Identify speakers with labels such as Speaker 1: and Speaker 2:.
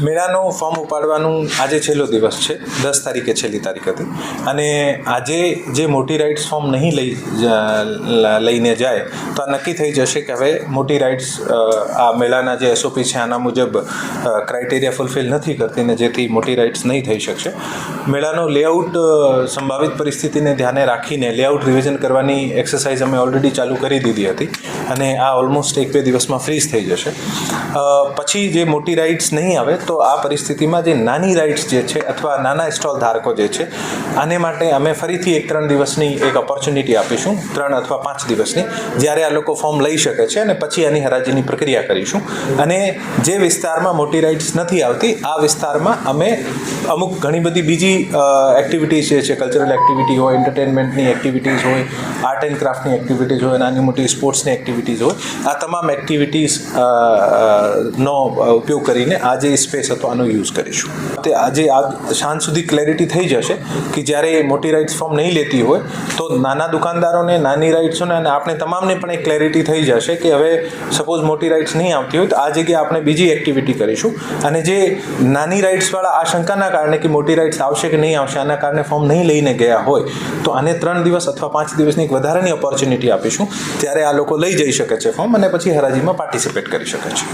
Speaker 1: મેળાનું ફોર્મ ઉપાડવાનું આજે છેલ્લો દિવસ છે. 10 તારીખે છેલ્લી તારીખ હતી અને આજે જે મોટી રાઇડ્સ ફોર્મ નહીં લઈને જાય તો આ નક્કી થઈ જશે કે હવે મોટી રાઇડ્સ આ મેળાના જે SOP છે આના મુજબ ક્રાઇટેરિયા ફૂલફિલ નથી કરતી ને જેથી મોટી રાઇડ્સ નહીં થઈ શકશે. મેળાનો લેઆઉટ સંભવિત પરિસ્થિતિને ધ્યાને રાખીને લેઆઉટ રિવિઝન કરવાની એક્સરસાઇઝ અમે ઓલરેડી ચાલુ કરી દીધી હતી અને આ ઓલમોસ્ટ 1-2 દિવસમાં ફ્રીઝ થઈ જશે. પછી જે મોટી રાઇડ્સ નહીં આવે તો આ પરિસ્થિતિમાં જે નાની રાઇડ્સ જે છે અથવા નાના સ્ટોલ ધારકો જે છે આને માટે અમે ફરીથી 1-3 દિવસની એક ઓપોર્ચ્યુનિટી આપીશું, 3 અથવા 5 દિવસની, જ્યારે આ લોકો ફોર્મ લઈ શકે છે અને પછી આની હરાજીની પ્રક્રિયા કરીશું. અને જે વિસ્તારમાં મોટી રાઇડ્સ નથી આવતી આ વિસ્તારમાં અમે અમુક ઘણી બધી બીજી એક્ટિવિટીઝ જે છે, કલ્ચરલ એક્ટિવિટી હોય, એન્ટરટેનમેન્ટની એક્ટિવિટીઝ હોય, આર્ટ એન્ડ ક્રાફ્ટની એક્ટિવિટીઝ હોય, નાની મોટી સ્પોર્ટ્સની એક્ટિવિટીઝ હોય, આ તમામ એક્ટિવિટીઝ નો ઉપયોગ કરીને આ જે સ્પેસ હતો આનો યુઝ કરીશું. તે આજે આ સાંજ સુધી ક્લેરિટી થઈ જશે કે જ્યારે મોટી રાઇડ્સ ફોર્મ નહીં લેતી હોય તો નાના દુકાનદારોને, નાની રાઇડ્સોને અને આપણે તમામને પણ એક ક્લેરિટી થઈ જશે કે હવે સપોઝ મોટી રાઇડ્સ નહીં આવતી હોય તો આ જગ્યાએ આપણે બીજી એક્ટિવિટી કરીશું. અને જે નાની રાઇડ્સવાળા આ શંકાના કારણે કે મોટી રાઇડ્સ આવશે કે નહીં આવશે આના કારણે ફોર્મ નહીં લઈને ગયા હોય તો આને 3 દિવસ અથવા 5 દિવસની એક વધારાની ઓપોર્ચ્યુનિટી આપીશું. ત્યારે આ લોકો લઈ જઈ શકે છે ફોર્મ અને પછી હરાજીમાં પાર્ટિસિપેટ કરી શકે છે.